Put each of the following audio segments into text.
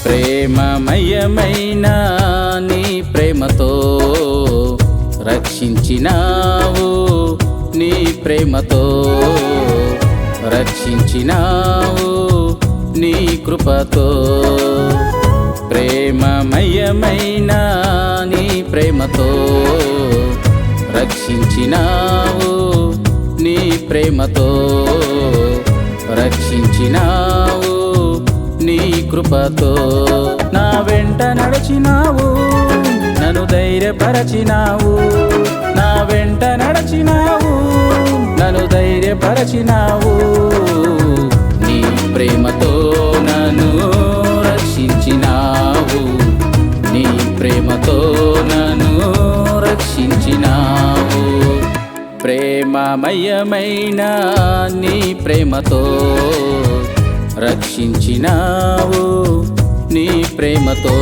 ప్రేమమయమైన నీ ప్రేమతో రక్షించినావు, నీ ప్రేమతో రక్షించినావు, నీ కృపతో. ప్రేమమయమైన నీ ప్రేమతో రక్షించినావు, నీ ప్రేమతో రక్షించినావు, నీ కృపతో. నా వెంట నడిచినావు, నన్ను ధైర్యపరచినావు, నా వెంట నడిచినావు, నన్ను ధైర్యపరచినావు, నీ ప్రేమతో నన్ను రక్షించినావు, నీ ప్రేమతో నన్ను రక్షించినావు. ప్రేమమయమైన నీ ప్రేమతో రక్షించినావు, నీ ప్రేమతో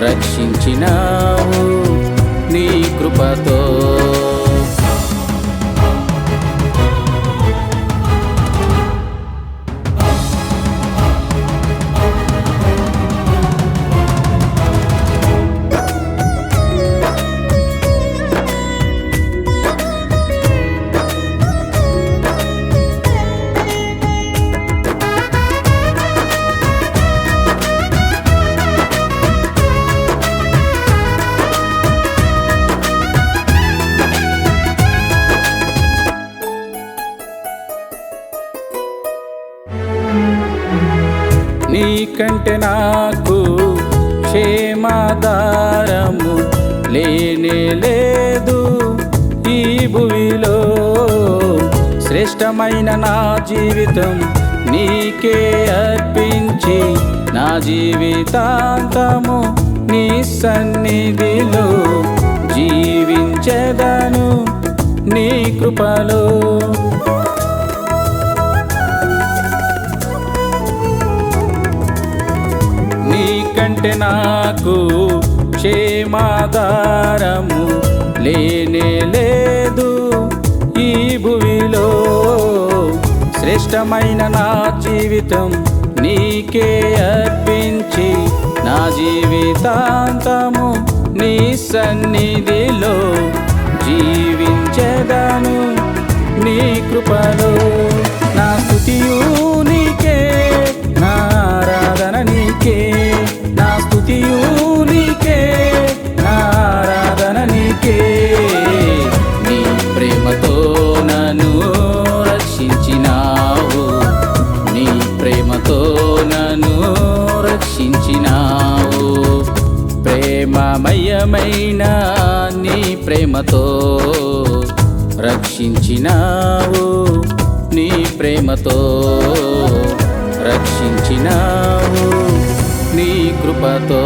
రక్షించినావు, నీ కృపతో. నీకంటే నాకు క్షేమాధారము లేనే లేదు ఈ భూమిలో. శ్రేష్టమైన నా జీవితం నీకే అర్పించి, నా జీవితాంతము నీ సన్నిధిలో జీవించెదను నీ కృపలో. నీకంటే నాకు క్షేమాధారము లేనే లేదు ఈ భూమిలో. శ్రేష్టమైన నా జీవితం నీకే అర్పించి, నా జీవితాంతము నీ సన్నిధిలో జీవించెదను నీ కృపలో. నా స్తుతియు నీకే, నా ఆరాధన నీకే, నా స్తుతియు నీకే, నా ఆరాధన నీకే. నీ ప్రేమతో నన్ను రక్షించినావు, నీ ప్రేమతో నన్ను రక్షించినావు. ప్రేమమయమైన నీ ప్రేమతో రక్షించినావు, నీ ప్రేమతో రక్షించినావు, నీ కృపతో.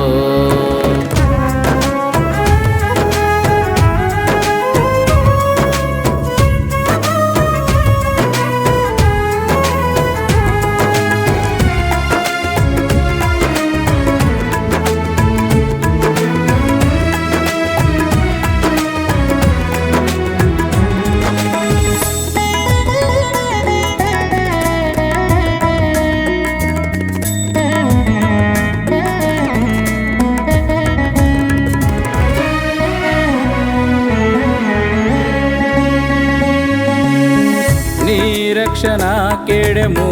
రక్షణ కేడము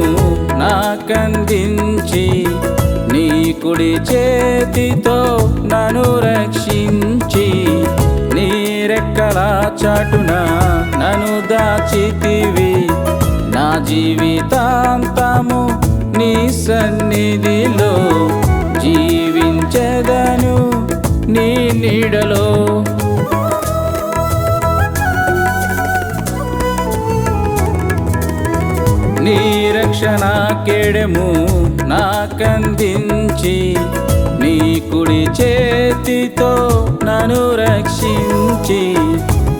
నాకందించి, నీ కుడి చేతితో నన్ను రక్షించి, నీ రెక్కల చాటున నన్ను దాచితివి, నా జీవితాంతము నీ సన్నిధిలో జీవించెదను రక్షణ కేడెము నాకందించి నీ కుడి చేతితో నన్ను రక్షించి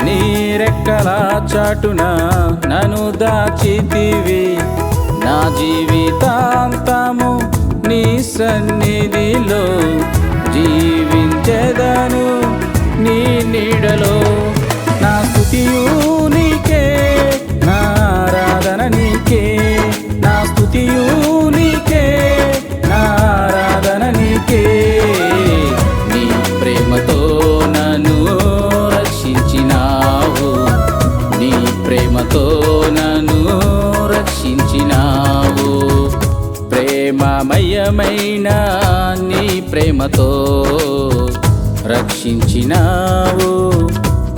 నీ రెక్కల చాటున నన్ను దాచితివి నా జీవితాంతము నీ సన్నిధిలో జీవించెదను నీ నీడలో నా స్తుతియు నీకే నా ఆరాధన నీకే నా స్తుతియు నీకే నా ఆరాధన నీకే నీ ప్రేమతో నన్ను రక్షించినావు నీ ప్రేమతో నన్ను రక్షించినావు ప్రేమమయమైన నీ ప్రేమతో రక్షించినావు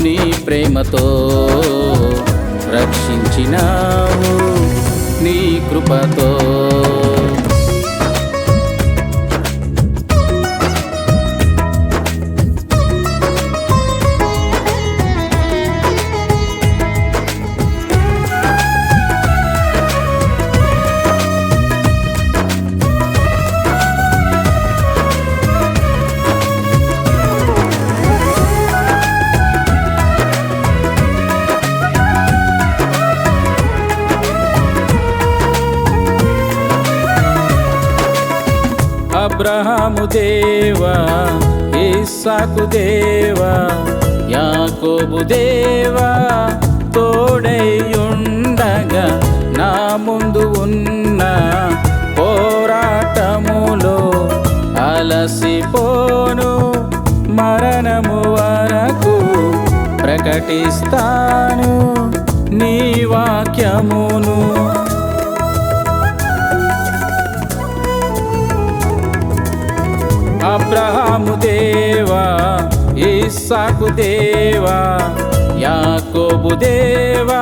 నీ ప్రేమతో రక్షించినావు నీ కృపతో అబ్రహాము దేవా ఇస్సాకు దేవా యాకోబు దేవా తోడైయుండగా నా ముందు ఉన్న పోరాటములో అలసిపోను మరణము వరకు ప్రకటిస్తాను నీ వాక్యమును అబ్రహాము దేవా ఇస్సాకు దేవా యాకోబు దేవా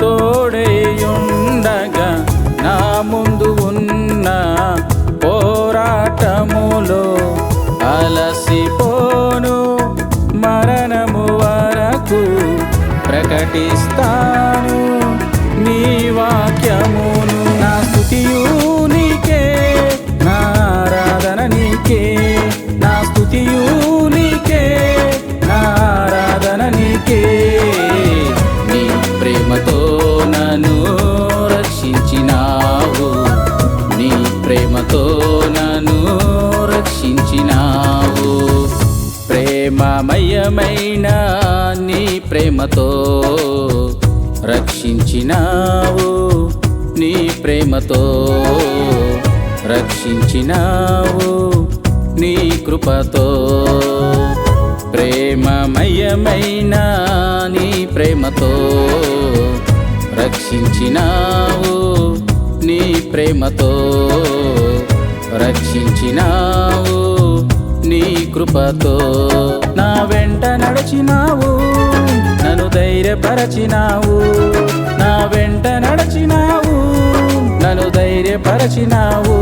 తోడైయుండగా నా ముందు ఉన్న పోరాటములో అలసిపోను మరణము వరకు ప్రకటిస్తాను నీ వాక్యమును నా స్తుతియు నీకే నా ఆరాధన నీకే నా స్తుతియు నీకే నా ఆరాధన నీకే నీ ప్రేమతో నన్ను రక్షించినావు నీ ప్రేమతో నన్ను రక్షించినావు ప్రేమమయమైన నీ ప్రేమతో రక్షించినావు నీ ప్రేమతో రక్షించినావు నీ కృపతో ప్రేమమయమైన నీ ప్రేమతో రక్షించినావు నీ ప్రేమతో రక్షించినావు నీ కృపతో నా వెంట నడిచినావు నన్ను ధైర్యపరచినావు నా వెంట నడిచినావు నన్ను ధైర్యపరచినావు